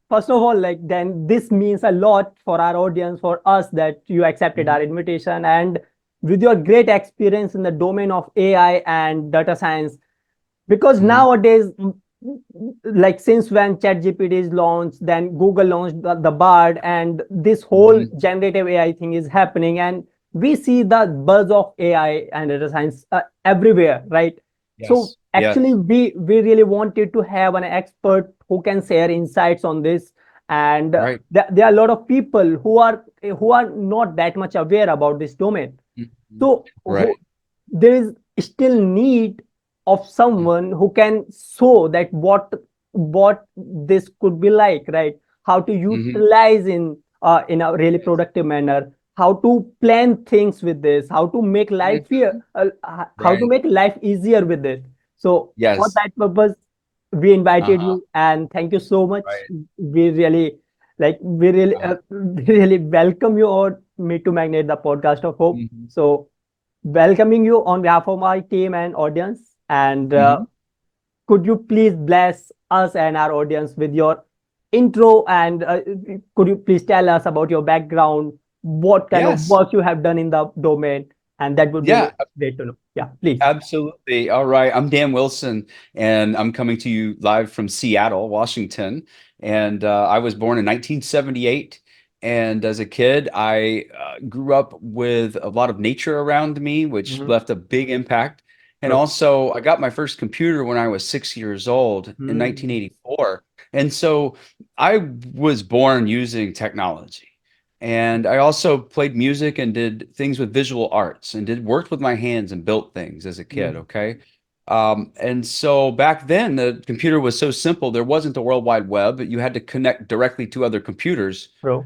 first of all, like then this means a lot for our audience, for us, that you accepted Mhm. our invitation, and with your great experience in the domain of AI and data science, because Mhm. nowadays, like since when ChatGPT is launched, then Google launched the Bard, and this whole Mhm. generative AI thing is happening, and we see the buzz of AI and data science everywhere, right? So Yes. actually, Yes. we really wanted to have an expert who can share insights on this, and Right. there are a lot of people who are not that much aware about this domain. Mhm. So Right. there is still need of Mhm. someone who can show that what this could be like, right? How to Mhm. utilize in a really Yes. productive manner, how to plan things with this, how to make life Mhm. here, how to Right. make life easier with this. So for Yes. that purpose, we invited Uh-huh. you, and thank you so much. Right. We really we really Uh-huh. we really welcome you on Meet to Magnate, the podcast of hope. Mhm. So welcoming you on behalf of my team and audience. And Mhm. could you please bless us and our audience with your intro? And could you please tell us about your background, what kind of Yes. work you have done in the domain? And that would be Yeah. great to know. Yeah, please. Absolutely. All right. I'm Dan Wilson, and I'm coming to you live from Seattle, Washington. And I was born in 1978. And as a kid, I grew up with a lot of nature around me, which Mhm. left a big impact. And True. also, I got my first computer when I was 6 years old in Mhm. 1984. And so I was born using technology. And I also played music and did things with visual arts and did worked with my hands and built things as a kid. Mhm. Okay. And so back then the computer was so simple. There wasn't the World Wide Web. You had to connect directly to other computers True.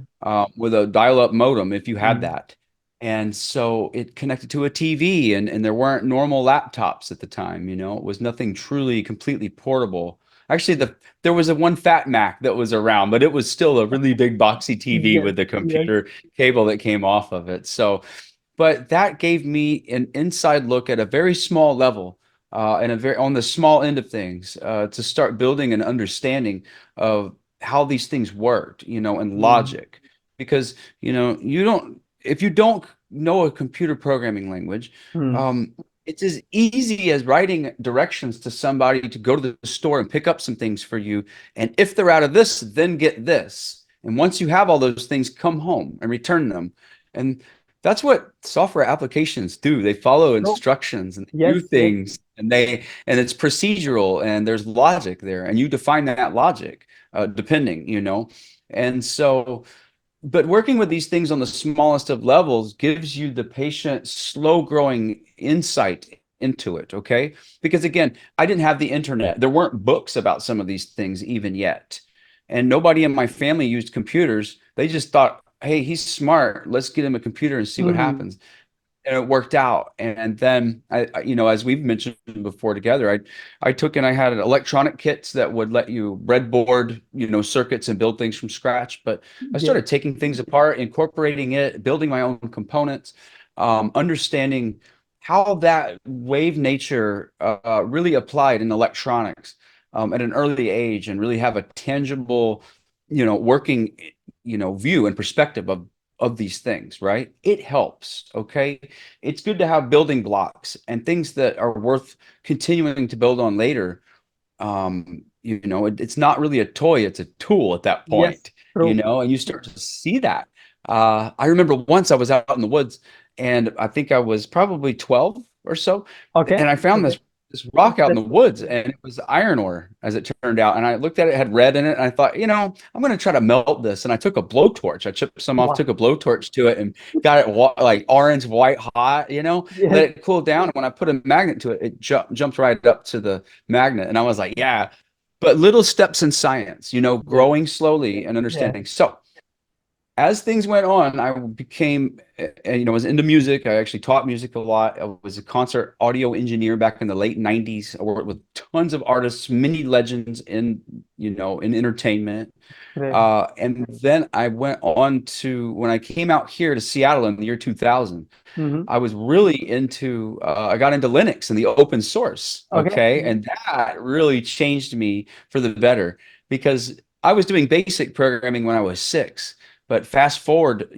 with a dial-up modem if you had Mhm. that. And so it connected to a TV, and there weren't normal laptops at the time, it was nothing truly completely portable. Actually, there was a one fat Mac that was around, but it was still a really big boxy TV Yes. with the Yes. computer cable that came off of it. So, but that gave me an inside look at a very small level, and a very on the small end of things, to start building an understanding of how these things worked, and Mhm. logic. Because you don't if you don't know a computer programming language, Mhm. um, it's as easy as writing directions to somebody to go to the store and pick up some things for you. And if they're out of this, then get this. And once you have all those things, come home and return them. And that's what software applications do. They follow True. instructions and they do Yes. Yes. things, and it's procedural, and there's logic there, and you define that logic, depending, And so, but working with these things on the smallest of levels gives you the patient, slow growing insight into it. Okay. Because again, I didn't have the internet. There weren't books about some of these things even yet. And nobody in my family used computers. They just thought, hey, he's smart. Let's get him a computer and see what Mhm. happens. And it worked out. And then as we've mentioned before together, I took and I had electronic kits that would let you breadboard, circuits and build things from scratch. But I Yes. started taking things apart, incorporating it, building my own components, understanding how that wave nature really applied in electronics, at an early age, and really have a tangible, working, view and perspective of these things, right? It helps, okay? It's good to have building blocks and things that are worth continuing to build on later. It's not really a toy, it's a tool at that Yes. point, True. and you start to see that. I remember once I was out in the woods, and I think I was probably 12 or so, Okay. and I found Okay. this rock out in the That's woods, and it was iron ore, as it turned out. And I looked at it, it had red in it, and I thought, I'm going to try to melt this. And I took a blowtorch, I chipped some off, wow. took a blowtorch to it, and got it like orange, white hot, Yes. let it cool down. And when I put a magnet to it, it jumped right up to the magnet. And I was like, yeah. But little steps in science, Yes. growing slowly and Yes. understanding. So as things went on, I became, was into music. I actually taught music a lot. I was a concert audio engineer back in the late 90s. I worked with tons of artists, many legends in entertainment. Great. And then I went on to, when I came out here to Seattle in the year 2000, Mm-hmm. I was really I got into Linux and the open source. Okay. Okay. And that really changed me for the better, because I was doing basic programming when I was 6, but fast forward,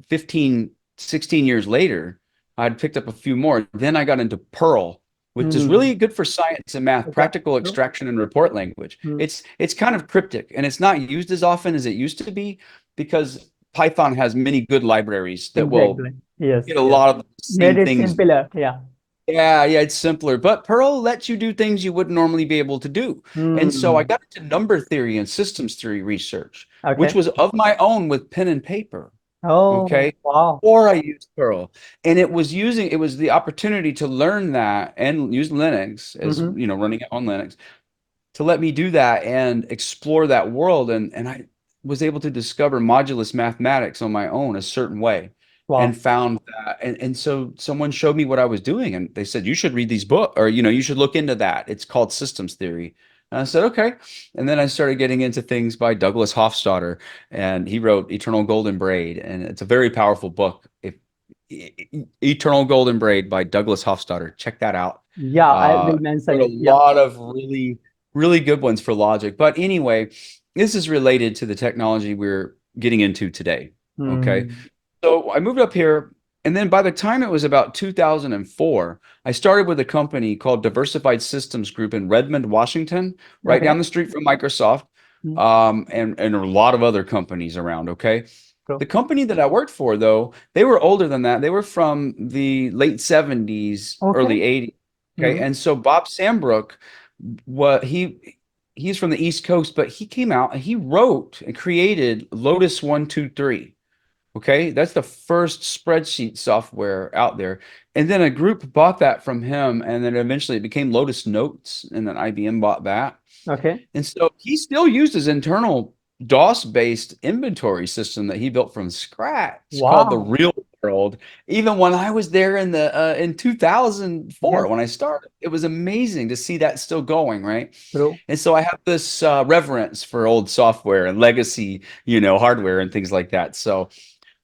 15, 16 years later, I'd picked up a few more. Then I got into Perl, which is Hmm. really good for science and math, Okay. practical True. extraction and report language. Hmm. It's kind of cryptic and it's not used as often as it used to be because Python has many good libraries that will Exactly. Yes. get a Yes. lot of the Made same it things. simpler. Yeah. Yeah, yeah, it's simpler, but Perl lets you do things you wouldn't normally be able to do. And so I Hmm. got into number theory and systems theory research, which Okay. was of my own with pen and paper. Oh, Okay. wow. Or I used Perl. And it was the opportunity to learn that and use Linux as, Mm-hmm. running it on Linux to let me do that and explore that world. And I was able to discover modulus mathematics on my own a certain way and Wow. found that. And so someone showed me what I was doing and they said, you should read these books or, you should look into that. It's called systems theory. And I said, okay. And then I started getting into things by Douglas Hofstadter and he wrote Eternal Golden Braid. And it's a very powerful book. If Eternal Golden Braid by Douglas Hofstadter. Check that out. Yeah, I will mention Wrote a it. Yeah. lot of really, really good ones for logic. But anyway, this is related to the technology we're getting into today. Okay. Hmm. So I moved up here, and then by the time it was about 2004, I started with a company called Diversified Systems Group in Redmond, Washington, right Okay. down the street from Microsoft, Hmm. and a lot of other companies around. Okay. True. The company that I worked for, though, they were older than that. They were from the late 70s, Okay. early 80s. Okay. Hmm. And so Bob Sambrook, what he's from the East Coast, but he came out and he wrote and created Lotus 123. Okay. That's the first spreadsheet software out there. And then a group bought that from him. And then eventually it became Lotus Notes. And then IBM bought that. Okay. And so he still used his internal DOS-based inventory system that he built from scratch called the Wow. Real World. Even when I was there in 2004 Yes. when I started, it was amazing to see that still going, right? True. And so I have this reverence for old software and legacy, hardware and things like that. So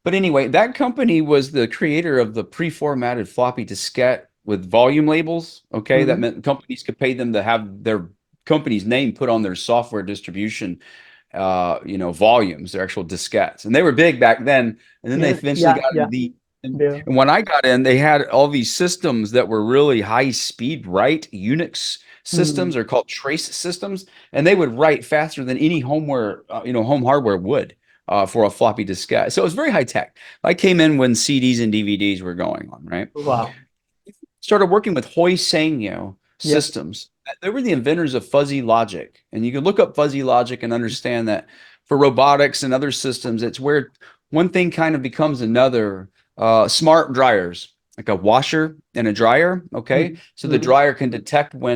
but anyway, that company was the creator of the pre-formatted floppy diskette with volume labels. Okay, that Hmm. meant companies could pay them to have their company's name put on their software distribution, volumes, their actual diskettes, and they were big back then. And then they Yes. eventually Yeah. got Yeah. in There. and when I got in, they had all these systems that were really high speed write Unix Hmm. systems are called trace systems, and they would write faster than any home hardware would for a floppy diskette. So it was very high tech. I came in when CDs and DVDs were going on, right? Wow. Started working with Hoy Sangyo Yes. systems. They were the inventors of fuzzy logic. And you can look up fuzzy logic and understand that for robotics and other systems, it's where one thing kind of becomes another. Smart dryers, like a washer and a dryer. Okay. Hmm. So the Hmm. dryer can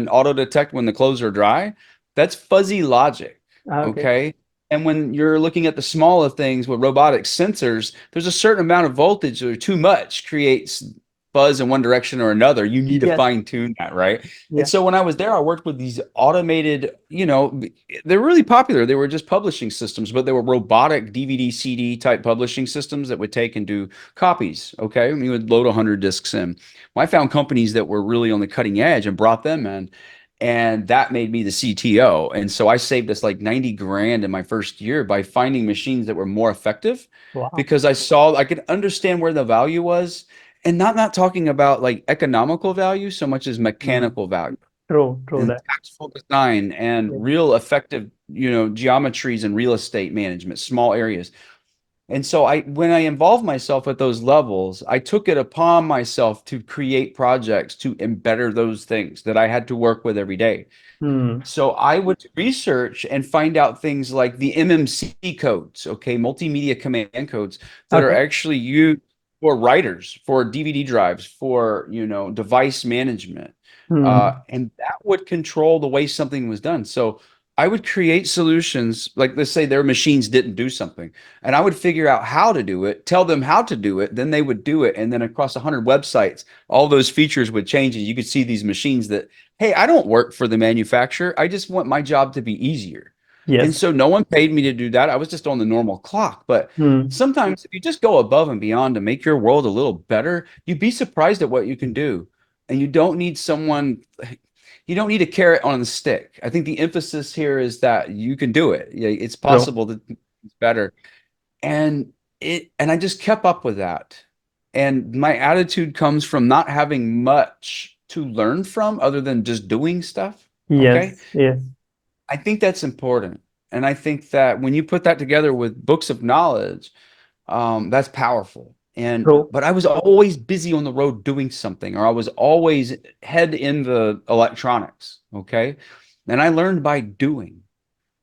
auto detect when the clothes are dry. That's fuzzy logic. Okay. Okay. And when you're looking at the smaller things with robotic sensors, there's a certain amount of voltage or too much creates buzz in one direction or another. You need to Yes. fine tune that, right? And Yeah. so when I was there, I worked with these automated, they're really popular. They were just publishing systems, but they were robotic DVD, CD type publishing systems that would take and do copies. Okay. And you would load 100 discs in. Well, I found companies that were really on the cutting edge and brought them in. And that made me the CTO. And so I saved us like 90 grand in my first year by finding machines that were more effective Wow. because I could understand where the value was and not talking about like economical value so much as Hmm. mechanical value True. True and that. tactful design Yes. and real effective, geometries and real estate management, small areas. And so when I involved myself at those levels, I took it upon myself to create projects to embetter those things that I had to work with every day. Hmm. So I would research and find out things like the MMC codes, okay, multimedia command codes that are Okay. actually used for writers, for DVD drives, for device management, Hmm. and that would control the way something was done. So I would create solutions, like let's say their machines didn't do something, and I would figure out how to do it, tell them how to do it, then they would do it, and then across 100 websites, all those features would change, and you could see these machines that hey, I don't work for the manufacturer. I just want my job to be easier. And Yes. so no one paid me to do that. I was just on the normal clock. But Hmm. sometimes if you just go above and beyond to make your world a little better, you'd be surprised at what you can do. And you don't need someone, you don't need a carrot on the stick. I think the emphasis here is that you can do it. Yeah, it's True. possible that it's better. And I just kept up with that. And my attitude comes from not having much to learn from other than just doing stuff. Okay. Yes. Yes. I think that's important. And I think that when you put that together with books of knowledge, that's powerful. And True. but I was always busy on the road doing something, or I was always head in the electronics. Okay. And I learned by doing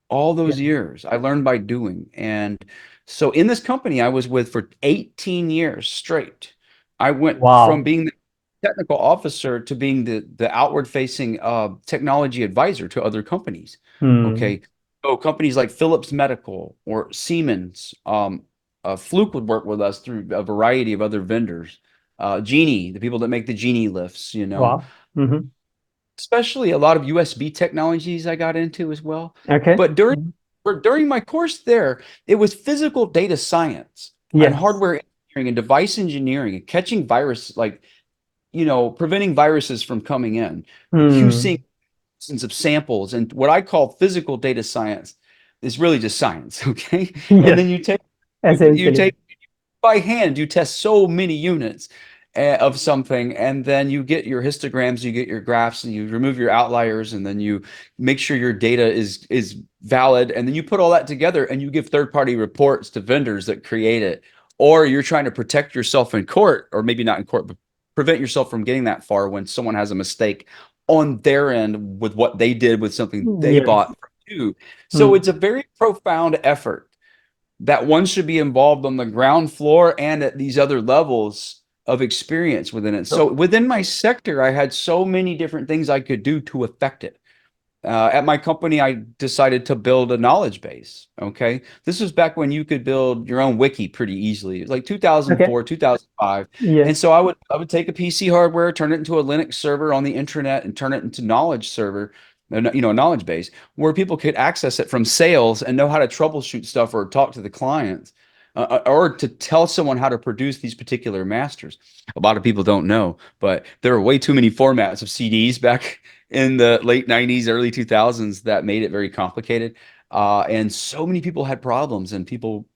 all Yeah. those years. I learned by doing. And so in this company I was with for 18 years straight, I went from Wow. being the technical officer to being the outward facing technology advisor to other companies. Hmm. Okay. So companies like Philips Medical or Siemens, Fluke would work with us through a variety of other vendors. Genie, the people that make the Genie lifts, Wow. Mm-hmm. especially a lot of USB technologies I got into as well. Okay. But during Mhm. during my course there, it was physical data science and Yes. hardware engineering and device engineering and catching virus, like, preventing viruses from coming in, Hmm. QCing thousands of samples. And what I call physical data science is really just science. Okay. And Yes. then you Essentially. take by hand, you test so many units of something, and then you get your histograms, you get your graphs, and you remove your outliers, and then you make sure your data is valid, and then you put all that together, and you give third-party reports to vendors that create it. Or you're trying to protect yourself in court, or maybe not in court, but prevent yourself from getting that far when someone has a mistake on their end with what they did with something they Yes. bought from you. So Hmm. it's a very profound effort that one should be involved on the ground floor and at these other levels of experience within it. So True. within my sector, I had so many different things I could do to affect it. At my company, I decided to build a knowledge base. Okay. This was back when you could build your own wiki pretty easily. It was like Okay. 2004, 2005. And Yes. so I would take a PC hardware, turn it into a Linux server on the internet, and turn it into knowledge server, a knowledge base where people could access it from sales and know how to troubleshoot stuff or talk to the clients. Or to tell someone how to produce these particular masters. A lot of people don't know, but there are way too many formats of CDs back in the late 90s, early 2000s that made it very complicated. And so many people had problems, and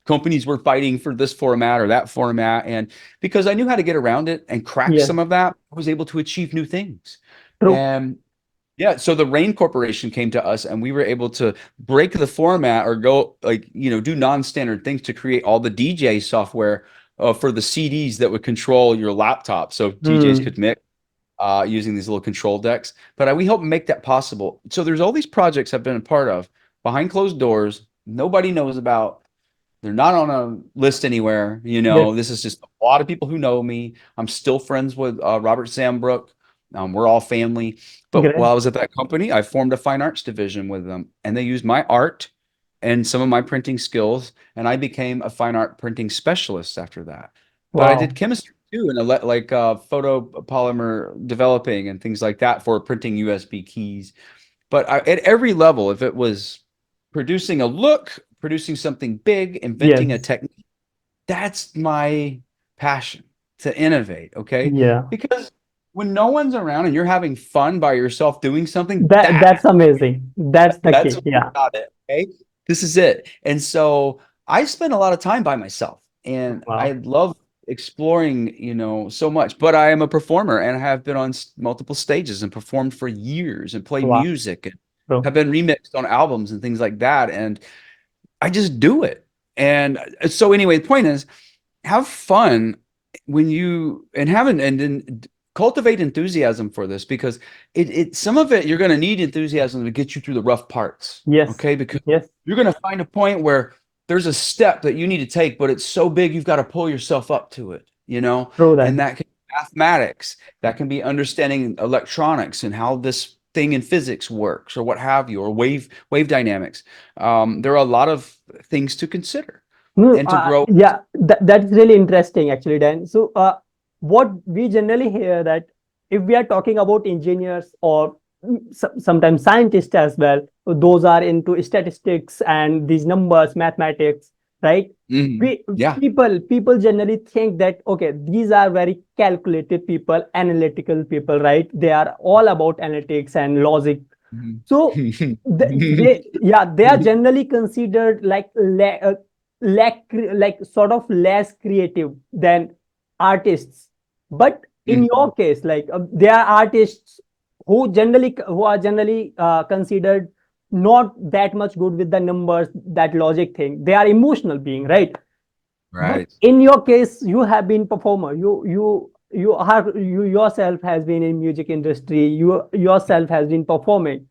companies were fighting for this format or that format. And because I knew how to get around it and crack Yes. some of that, I was able to achieve new things. True. And yeah, so the Rain Corporation came to us, and we were able to break the format or go, like, do non-standard things to create all the DJ software for the CDs that would control your laptop. So DJs could Hmm. mix using these little control decks. But we help make that possible. So there's all these projects I've been a part of behind closed doors, nobody knows about. They're not on a list anywhere. Yes. This is just a lot of people who know me. I'm still friends with Robert Sambrook. We're all family. But Great. while I was at that company, I formed a fine arts division with them, and they used my art and some of my printing skills, and I became a fine art printing specialist after that. But I did Wow. chemistry too, and like photopolymer developing and things like that for printing USB keys. But at every level, if it was producing a look, producing something big, inventing a Yes. technique, that's my passion, to innovate. Okay. Yeah. Because when no one's around and you're having fun by yourself doing something, That's amazing. That's the that's key. what Yeah. got it. Okay. This is it. And so I spend a lot of time by myself, and I Wow. love exploring, so much. But I am a performer, and I have been on multiple stages and performed for years and played Wow. music and have True. been remixed on albums and things like that. And I just do it. And so anyway, the point is, have fun when you and have and then cultivate enthusiasm for this, because some of it you're going to need enthusiasm to get you through the rough parts. Yes. Okay. Because Yes. you're going to find a point where there's a step that you need to take, but it's so big you've got to pull yourself up to it, True that. and that can be mathematics, that can be understanding electronics and how this thing in physics works or what have you, or wave dynamics. There are a lot of things to consider No, and to grow. yeah, that's really interesting actually, Dan. So, what we generally hear that if we are talking about engineers or sometimes scientists as well, those are into statistics and these numbers, mathematics. right? Hmm. we, Yeah. people generally think that okay, these are very calculated people, analytical people, right? They are all about analytics and logic. So Mhm. they, yeah, they are generally considered like like sort of less creative than artists. But in Mhm. your case, like there are artists who are generally considered not that much good with the numbers, that logic thing. They are emotional being, right? But Right. in your case, you have been performer. You yourself has been in music industry. You yourself has been performing,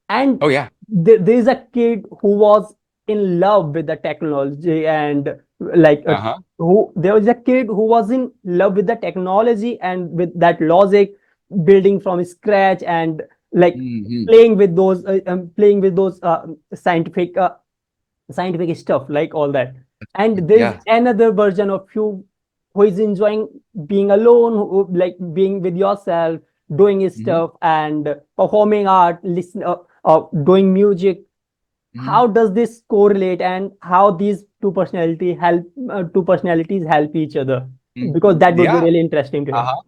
and Oh yeah. there is a kid who was in love with the technology, and like Uh-huh. who there was a kid who was in love with the technology and with that logic, building from scratch, and like Hmm. playing with those scientific stuff, like all that. And there's Yeah. another version of you who is enjoying being alone, like being with yourself, doing his Hmm. stuff and performing art, doing music. Hmm. How does this correlate, and how these two personalities help each other? Because that would be Yeah. really interesting to hear. Uh-huh.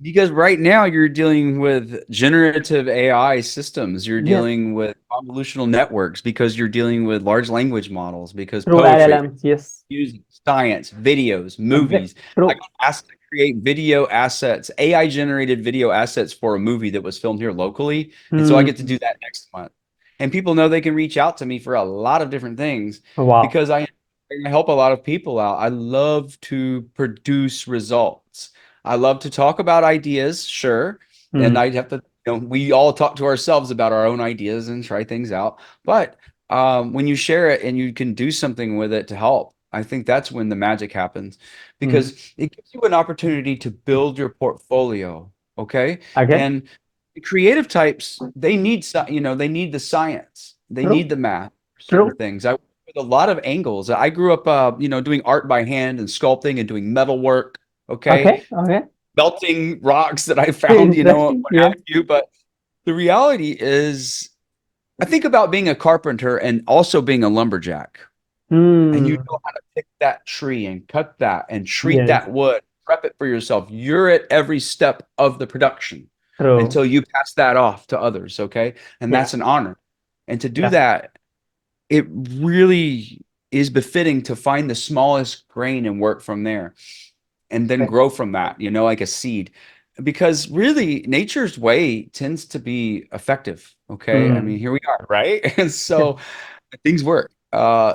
Because right now you're dealing with generative AI systems, you're Yes, dealing with convolutional networks, because you're dealing with large language models, because through poetry, LLMs. Yes, music, science, videos, exactly. movies. I True. got asked to create video assets, AI generated video assets for a movie that was filmed here locally. And so I get to Hmm. do that next month. And people know they can reach out to me for a lot of different things Wow. because I help a lot of people out. I love to produce results. I love to talk about ideas, sure. And Hmm. I have to, we all talk to ourselves about our own ideas and try things out. But when you share it and you can do something with it to help, I think that's when the magic happens Hmm. because it gives you an opportunity to build your portfolio. Okay. Again. And the creative types, they need, they need the science, they need True. the math for certain True. things. I work with a lot of angles. I grew up, doing art by hand and sculpting and doing metal work. Okay. Okay. Okay. Melting rocks that I found, Interesting. what Yeah. have you. But the reality is, I think about being a carpenter and also being a lumberjack. And you Hmm. know how to pick that tree and cut that and treat Yes. that wood, prep it for yourself. You're at every step of the production True. until you pass that off to others. Okay. And Yeah. that's an honor. And to do Yeah. that, it really is befitting to find the smallest grain and work from there and then Okay. grow from that, like a seed. Because really, nature's way tends to be effective. Okay. I mean, Hmm. here we are, right? And Yeah. so things work.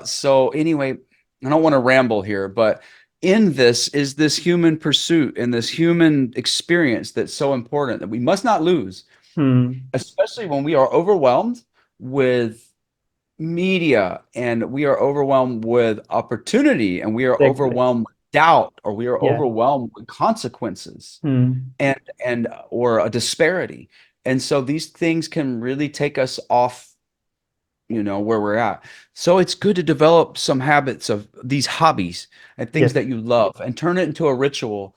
So anyway, I don't want to ramble here, but in this is this human pursuit and this human experience that's so important that we must not lose, Hmm. especially when we are overwhelmed with media and we are overwhelmed with opportunity and we are Exactly. overwhelmed with doubt or we are Yeah. overwhelmed with consequences Hmm. and or a disparity. And so these things can really take us off, where we're at. So it's good to develop some habits of these hobbies and things Yes. that you love and turn it into a ritual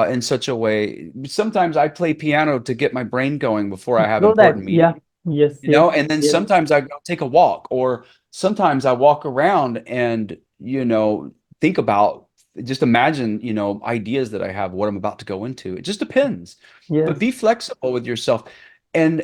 in such a way. Sometimes I play piano to get my brain going before I have True that. important meetings, Yeah. Yes. Yes. and then Yes. sometimes I go take a walk, or sometimes I walk around and, think about, just imagine, ideas that I have, what I'm about to go into. It just depends. But Yes. be flexible with yourself. And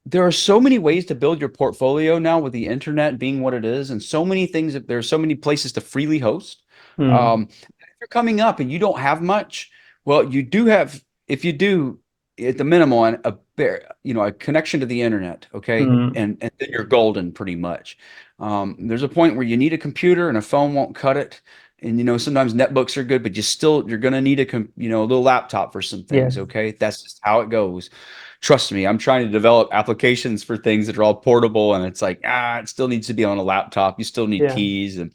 there are so many ways to build your portfolio now with the internet being what it is, and so many things that there are so many places to freely host. Hmm. If you're coming up and you don't have much, well, you do have, if you do, at the minimum, a connection to the internet, okay, Hmm. and then you're golden pretty much. There's a point where you need a computer and a phone won't cut it, and sometimes netbooks are good, but you're gonna need a little laptop for some things, Yes. okay? That's just how it goes. Trust me, I'm trying to develop applications for things that are all portable, and it's like, it still needs to be on a laptop. You still need Yeah. keys, and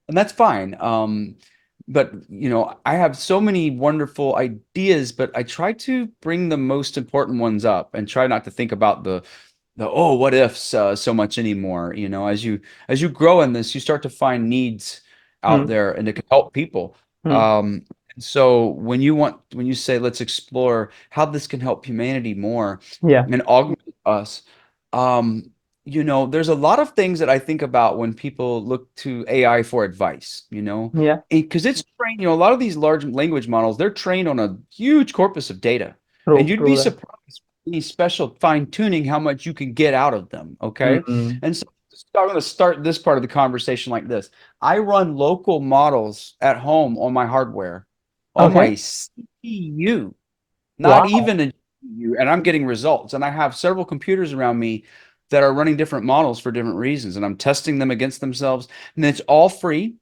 that's fine. But I have so many wonderful ideas, but I try to bring the most important ones up and try not to think about the what ifs so much anymore. As you grow in this, you start to find needs out Hmm. there and it can help people. Hmm. So when you say let's explore how this can help humanity more Yeah. and augment us, um, there's a lot of things that I think about when people look to AI for advice, Yeah. because it's trained, a lot of these large language models, they're trained on a huge corpus of data. And True. you'd be True that. surprised any special fine tuning how much you can get out of them. Okay. Mm. And so I'm going to start this part of the conversation like this. I run local models at home on my hardware, on Okay. my CPU, not Wow. even a GPU, and I'm getting results. And I have several computers around me that are running different models for different reasons, and I'm testing them against themselves. And it's all free,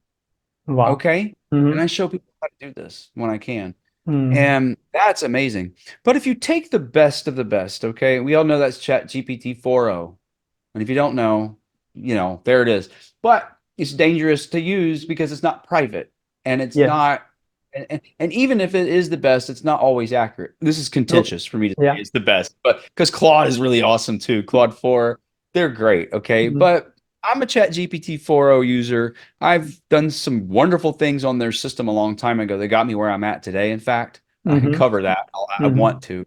Wow. okay? And Mm-hmm. I show people how to do this when I can. Mm. And that's amazing. But if you take the best of the best, okay, we all know that's Chat GPT 4.0. And if you don't know, there it is. But it's dangerous to use because it's not private and it's Yes. not, and even if it is the best, it's not always accurate. This is True. contentious for me to say Yeah. it's the best, but because Claude is really awesome too. Claude 4, they're great. Okay. Mm. But I'm a Chat GPT 4.0 user. I've done some wonderful things on their system a long time ago. They got me where I'm at today. In fact, I can Mm-hmm. cover that. I Mm-hmm. want to.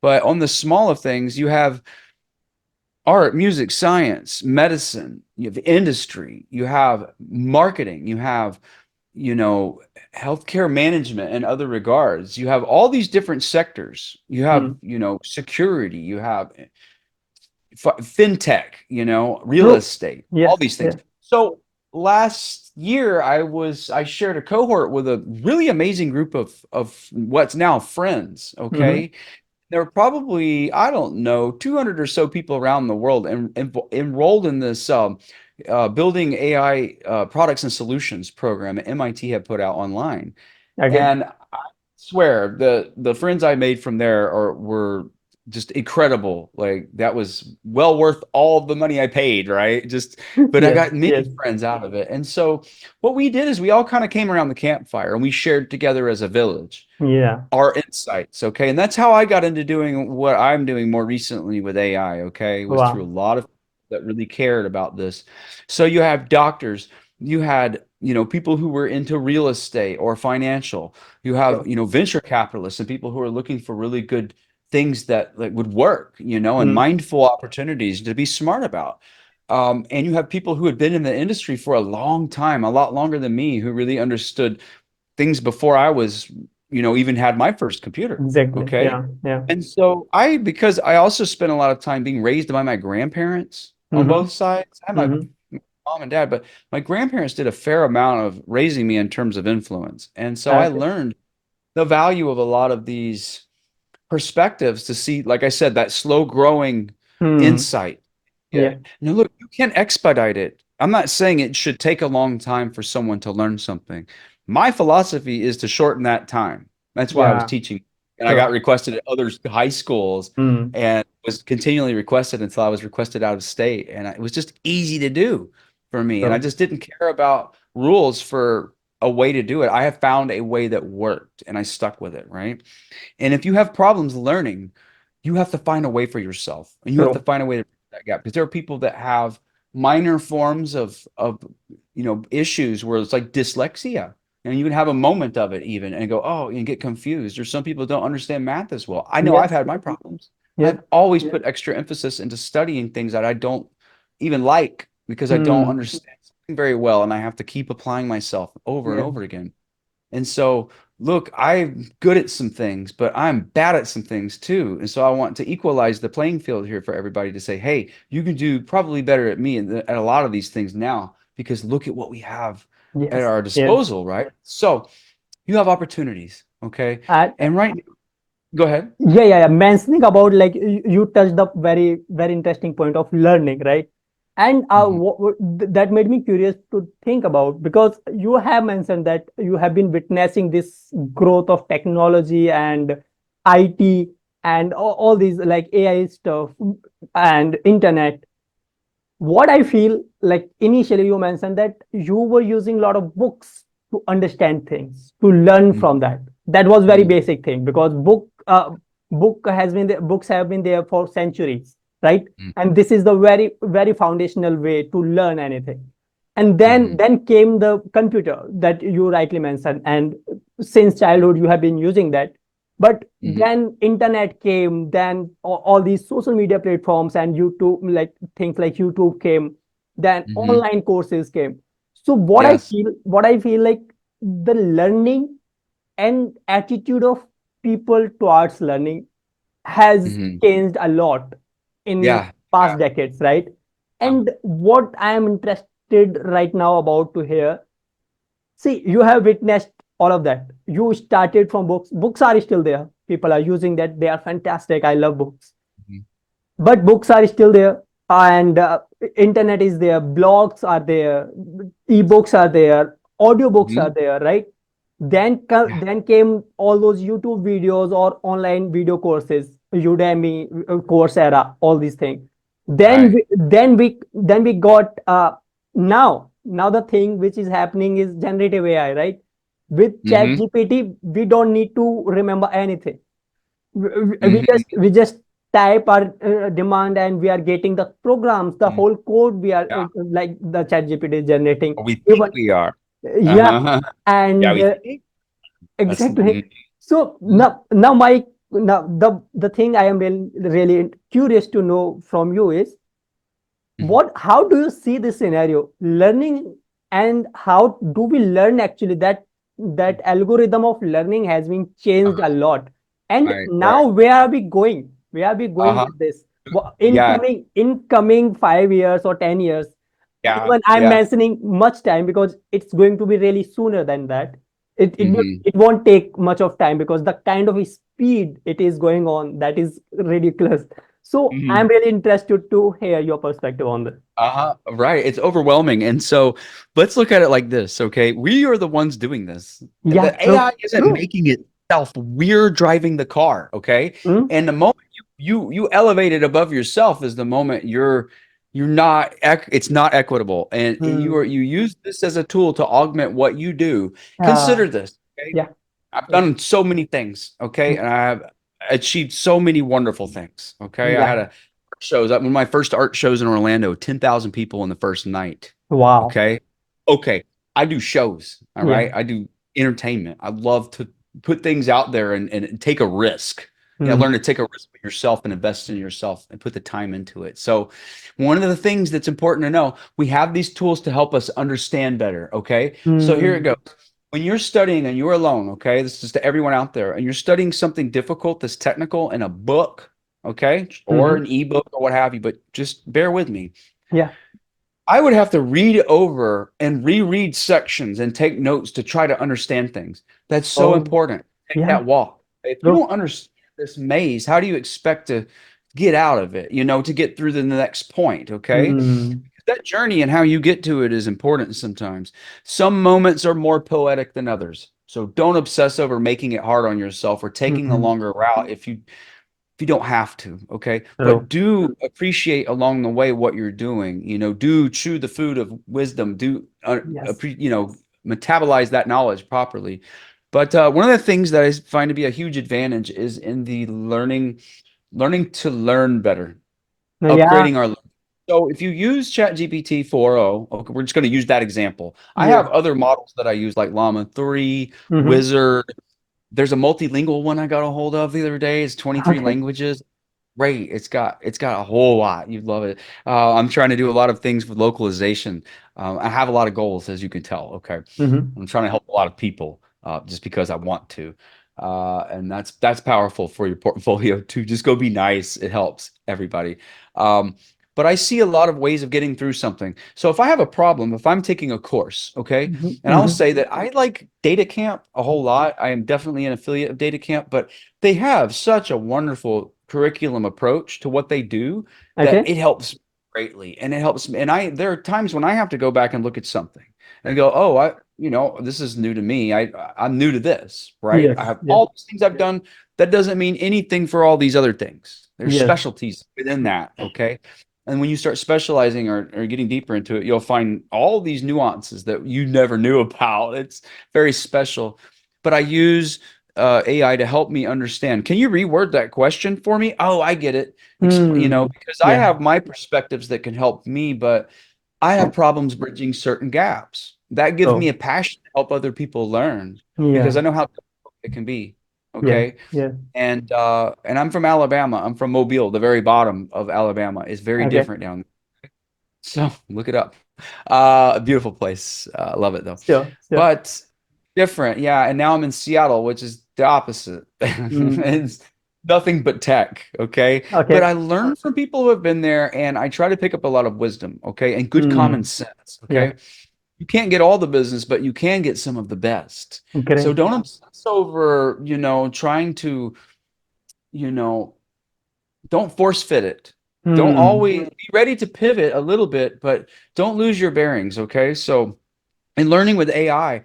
But on the small of things, you have art, music, science, medicine, you have industry, you have marketing, you have, you know, healthcare management and other regards. You have all these different sectors. You have, Mm. security, you have fintech, real True. estate, all Yes. these things. Yes. So last year I shared a cohort with a really amazing group of what's now friends, Mm-hmm. okay? There were probably, I don't know, 200 or so people around the world enrolled in this building AI products and solutions program that MIT had put out online. Again. And I swear the friends I made from there were just incredible. Like that was well worth all of the money I paid, right? But I Yes. got many Yes. friends out of it. And so what we did is we all kind of came around the campfire and we shared together as a village Yeah. our insights. Okay. And that's how I got into doing what I'm doing more recently with AI. Okay. Was through a Wow. lot of that really cared about this. So you have doctors, you had, people who were into real estate or financial, you have, True. venture capitalists and people who are looking for really good things that like would work, and Mm. mindful opportunities to be smart about. And you have people who had been in the industry for a long time, a lot longer than me, who really understood things before I was, even had my first computer. Exactly. Okay. Yeah. Yeah. And so because I also spent a lot of time being raised by my grandparents on Mm-hmm. both sides. I had my Mm-hmm. mom and dad, but my grandparents did a fair amount of raising me in terms of influence. And so I Okay. learned the value of a lot of these perspectives to see, like I said, that slow growing Hmm. insight. Yeah. Yeah. Now, look, you can expedite it. I'm not saying it should take a long time for someone to learn something. My philosophy is to shorten that time. That's why I was Yeah. teaching, and I got True. requested at other high schools Hmm. and was continually requested until I was requested out of state. And it was just easy to do for me. And I True. just didn't care about rules for a way to do it. I have found a way that worked and I stuck with it, right? And if you have problems learning, you have to find a way for yourself, and you have to True. find a way to bridge that gap because there are people that have minor forms of issues where it's like dyslexia, and you can have a moment of it even and go, oh, and get confused. Or some people don't understand math as well. I know I've Yes. had my problems. Yes. I've always put extra emphasis into studying things that I don't even like because I don't Hmm. understand something very well, and I have to keep applying myself over and Yeah. over again. And so, look, I'm good at some things, but I'm bad at some things too. And so I want to equalize the playing field here for everybody to say, hey, you can do probably better at me at a lot of these things now because look at what we have at Yes. our Yes. disposal, right? So you have opportunities, okay? And And right, go ahead. yeah, yeah, yeah. Mentioning about like you touched the very, very interesting point of learning, right? And Mhm, that made me curious to think about because you have mentioned that you have been witnessing this growth of technology and IT and all these like AI stuff and internet. What I feel like initially you mentioned that you were using a lot of books to understand things, to learn mhm, from that. That was very mhm, basic thing because books have been there for centuries, right? And this is the very, very foundational way to learn anything. And then mhm, then came the computer that you rightly mentioned. And since childhood you have been using that. But Hmm. then internet came, then all these social media platforms and YouTube, like things like YouTube came, then Hmm. online courses came. So what I Yes. feel, like the learning and attitude of people towards learning has Hmm. changed a lot in Yeah. past Yeah. decades, right? Yeah. And what I am interested right now about to hear, see, you have witnessed all of that. You started from books. Books are still there. People are using that. They are fantastic. I love books, Mhm. but books are still there, and internet is there, blogs are there, ebooks are there, audiobooks are Mhm. there, right? then Yeah. then came all those YouTube videos or online video courses, Udemy, Coursera, all these things. then Right. we, then we then we got now the thing which is happening is generative AI, right? With chat Hmm. gpt we don't need to remember anything. Hmm. We just type our demand and we are getting the programs, the whole code we are Yeah. like the chat gpt is generating. We think Even we are. yeah. Uh-huh. Yeah, And we think that's exactly. So now the thing I am really curious to know from you is, Mhm. what how do you see this scenario learning, and how do we learn actually? That algorithm of learning has been changed a lot, and Right, now right. where are we going Uh-huh. with this? Yeah, In coming 5 years or 10 years, yeah, even I'm yeah. mentioning much time because it's going to be really sooner than that. Hmm. It won't take much of time because the kind of speed it is going on, that is ridiculous. So I'm Hmm. really interested to hear your perspective on this. Uh-huh. Right. It's overwhelming. And so let's look at it like this, okay? We are the ones doing this. Yeah, The true, AI isn't true. making it itself. We're driving the car, okay? Mm, And the moment you elevate it above yourself is the moment you're not it's not equitable. And mm, you use this as a tool to augment what you do. uh, Consider this, okay? yeah, I've yeah, done so many things, okay? mm, And I have achieved so many wonderful things, okay? I yeah. had a shows one of my first art shows in Orlando, 10,000 people in the first night. Wow. Okay. Okay. I do shows. All Yeah. right. I do entertainment. I love to put things out there and take a risk. You know, Mm, learn to take a risk with yourself and invest in yourself and put the time into it. So, one of the things that's important to know, we have these tools to help us understand better. Okay. So, here it mm, goes. When you're studying and you're alone, okay, this is to everyone out there, and you're studying something difficult that's technical in a book, okay, or mhm. an ebook or what have you, but just bear with me. Yeah. I would have to read over and reread sections and take notes to try to understand things. That's so Oh, important. Take yeah. that walk. If you True. don't understand this maze, how do you expect to get out of it, you know, to get through the next point? Okay. Mm, That journey and how you get to it is important sometimes. Some moments are more poetic than others. So don't obsess over making it hard on yourself or taking the mm, longer route if you don't have to, okay? But true. do appreciate along the way what you're doing. You know, do chew the food of wisdom. Do Yes. metabolize that knowledge properly. But one of the things that I find to be a huge advantage is in the learning to learn better, Yeah. upgrading our. So if you use ChatGPT 4.0, okay, we're just going to use that example. I Yeah. have other models that I use like Llama 3, Hmm. Wizard. There's a multilingual one I got a hold of the other day. It's 23 Okay. languages. Great. It's got a whole lot. You'd love it. I'm trying to do a lot of things with localization. I have a lot of goals, as you can tell. Okay, Hmm. I'm trying to help a lot of people just because I want to, and that's powerful for your portfolio too. Just go be nice. It helps everybody. Um, but I see a lot of ways of getting through something. So if I have a problem, if I'm taking a course, okay, Hmm. and I'll Hmm. say that I like Data Camp a whole lot. I am definitely an affiliate of Data Camp, but they have such a wonderful curriculum approach to what they do that Okay. it helps greatly. And it helps me. And there are times when I have to go back and look at something and go, oh, this is new to me. I'm new to this, right? I Yes. have Yes. all these things I've done. That doesn't mean anything for all these other things. There's Yes. specialties within that. Okay. And when you start specializing or getting deeper into it, you'll find all these nuances that you never knew about. It's very special. But I use AI to help me understand. Can you reword that question for me? Oh, I get it. Hmm. Because I Yeah. have my perspectives that can help me, but I have problems bridging certain gaps. That gives me So a passion to help other people learn because yeah. I know how difficult it can be. Yeah. Okay. Yeah. And I'm from Alabama. I'm from Mobile, the very bottom of Alabama. It's very Okay. different down there. So look it up. A beautiful place. Love it though. Sure. Sure. But different, yeah. And now I'm in Seattle, which is the opposite. Mm. It's nothing but tech, okay? But Okay. I learn from people who have been there, and I try to pick up a lot of wisdom, okay, and good common Mm. sense, Yeah. okay? You can't get all the business, but you can get some of the best. So Great. don't obsess over, trying to, you know, don't force fit it. Don't Hmm. always be ready to pivot a little bit, but don't lose your bearings, okay? So in learning with AI,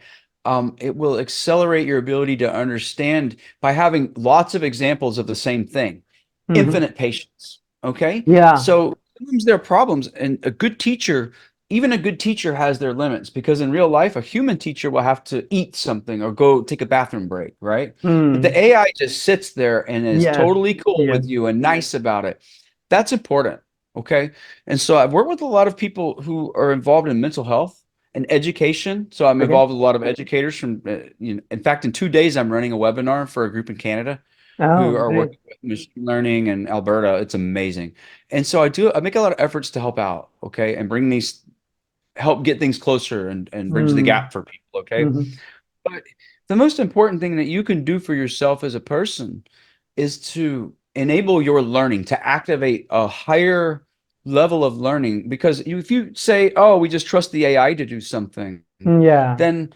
it will accelerate your ability to understand by having lots of examples of the same thing. Hmm. Infinite patience. Okay. Yeah. So sometimes there are problems, and a good teacher, even a good teacher has their limits because in real life, a human teacher will have to eat something or go take a bathroom break, right? But the Hmm. AI just sits there and is Yes. totally cool Yes. with you and nice about it. That's important. Okay. And so I've worked with a lot of people who are involved in mental health and education. So I'm Okay. involved with a lot of educators from, in fact, in 2 days, I'm running a webinar for a group in Canada who Oh, are great. working with machine learning in Alberta. It's amazing. And so I make a lot of efforts to help out, okay, and help get things closer and bridge the Hmm. gap for people, okay? Hmm. But the most important thing that you can do for yourself as a person is to enable your learning, to activate a higher level of learning. Because if you say, oh, we just trust the AI to do something, Yeah. then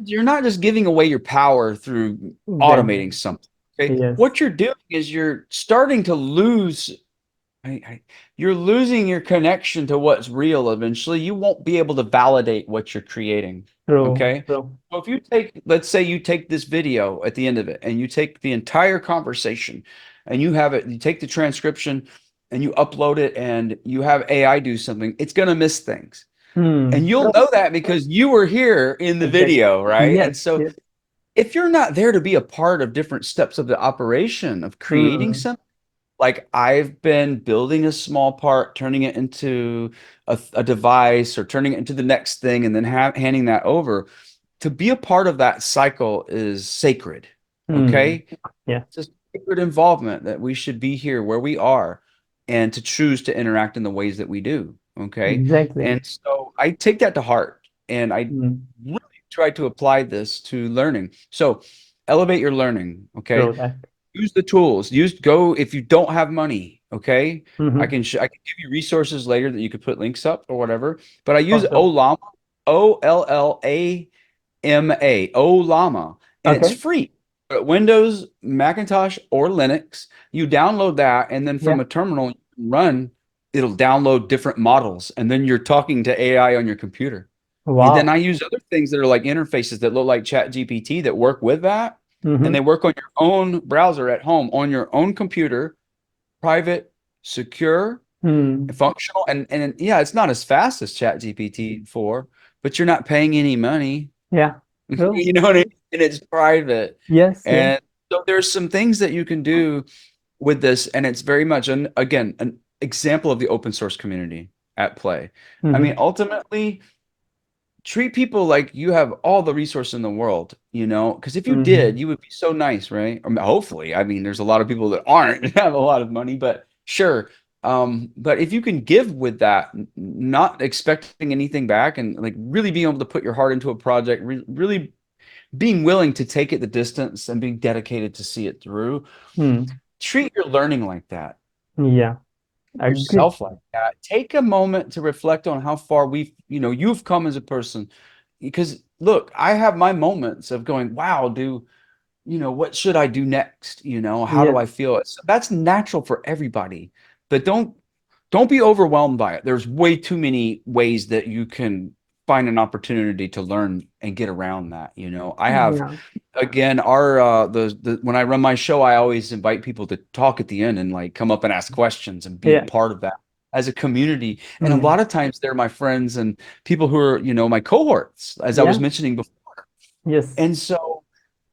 you're not just giving away your power through Exactly. automating something. Okay. Yes. What you're doing is you're starting to lose you're losing your connection to what's real eventually. You won't be able to validate what you're creating. True. Okay. True. So if you take, let's say you take this video at the end of it and you take the entire conversation and you have it, you take the transcription and you upload it and you have AI do something, it's going to miss things. And Hmm. you'll True. know that because you were here in the Exactly. video, right? Yes. And so Yes. if you're not there to be a part of different steps of the operation of creating Hmm. something, like I've been building a small part, turning it into a device or turning it into the next thing and then handing that over. To be a part of that cycle is sacred. Hmm. Okay. Yeah. It's a sacred involvement that we should be here where we are and to choose to interact in the ways that we do. Okay. Exactly. And so I take that to heart and I Hmm. really try to apply this to learning. So elevate your learning. Okay. True that. Use the tools. Go if you don't have money, okay? Hmm. I can give you resources later that you could put links up or whatever. But I use Also. Ollama, and it's Okay. free. Windows, Macintosh, or Linux. You download that, and then Yeah. from a terminal, you can it'll download different models, and then you're talking to AI on your computer. And then Wow. I use other things that are like interfaces that look like Chat GPT that work with that. And they Hmm. work on your own browser at home, on your own computer, private, secure, Hmm. functional. And yeah, it's not as fast as Chat GPT 4, but you're not paying any money. Yeah. True. You know what I mean? And it's private. Yes. Yes. And so there's some things that you can do with this. And it's very much an example of the open source community at play. I mean, Hmm. ultimately, treat people like you have all the resource in the world, because if you did, Hmm. you would be so nice, right? I mean, hopefully. I mean, there's a lot of people that aren't have a lot of money, but sure. But if you can give with that, not expecting anything back and like really being able to put your heart into a project, really being willing to take it the distance and being dedicated to see it through, Hmm. treat your learning like that, Yeah. Agree. yourself like that. Take a moment to reflect on how far you've come as a person. Because look, I have my moments of going, wow, what should I do next? How do Yes. I feel? That's natural for everybody. But don't be overwhelmed by it. There's way too many ways that you can find an opportunity to learn and get around that. I have Yeah. again our the when I run my show, I always invite people to talk at the end and like come up and ask questions and be a Yeah. part of that as a community. And a Hmm. lot of times they're my friends and people who are, my cohorts, as I was Yeah. mentioning before. Yes. And so,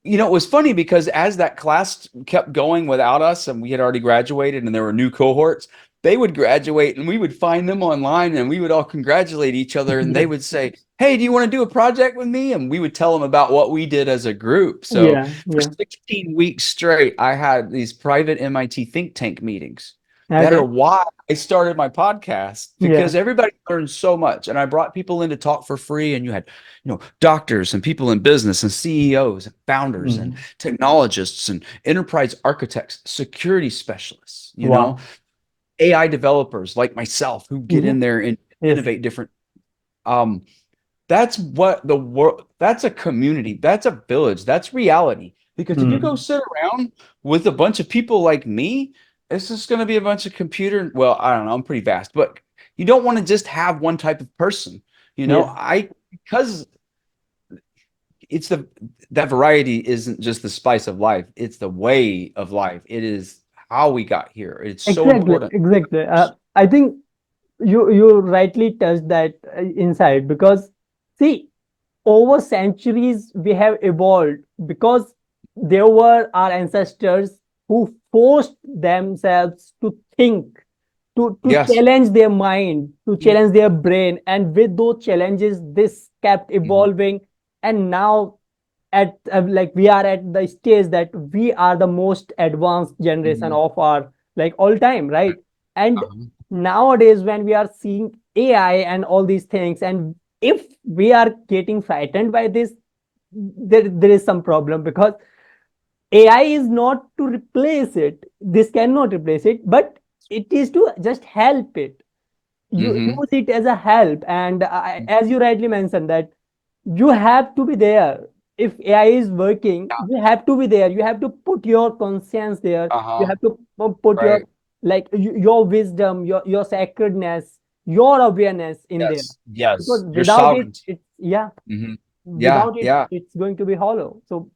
it was funny because as that class kept going without us and we had already graduated and there were new cohorts, they would graduate and we would find them online and we would all congratulate each other and they Yeah. would say, "Hey, do you want to do a project with me?" And we would tell them about what we did as a group. So Yeah. for Yeah. 16 weeks straight, I had these private MIT think tank meetings that are Okay. why I started my podcast, Yeah. because everybody learned so much. And I brought people in to talk for free. And you had, doctors and people in business and CEOs and founders and Mm. technologists and enterprise architects, security specialists, Wow. AI developers like myself who get Mhm. in there and Yes. innovate different. Um, that's what the world, that's a community, that's a village, that's reality. Because if you go Mm. sit around with a bunch of people like me, it's just going to be a bunch of computer. Well, I don't know, I'm pretty vast, but you don't want to just have one type of person. Yes. Because it's that variety isn't just the spice of life, it's the way of life. It is how we got here. It's so Exactly. important. Exactly. I think you rightly touched that inside, because see, over centuries we have evolved because there were our ancestors who forced themselves to think, to Yes. challenge their mind, to Mhm. challenge their brain, and with those challenges this kept Mhm. evolving. And now at like we are at the stage that we are the most advanced generation Mhm. of our like all time, right? And Uh-huh. nowadays when we are seeing AI and all these things, and if we are getting frightened by this, there is some problem, because AI is not to replace it, this cannot replace it, but it is to just help it. You Mhm. use it as a help, and as you rightly mentioned that you have to be there. If AI is working, Yeah. you have to be there, you have to put your conscience there, you Uh-huh. have to put your Right. like your wisdom, your sacredness, your awareness in there, Yes. because Yes. Your without it sovereignty. it's, yeah, Mhm. Yeah. without it Yeah. it's going to be hollow. So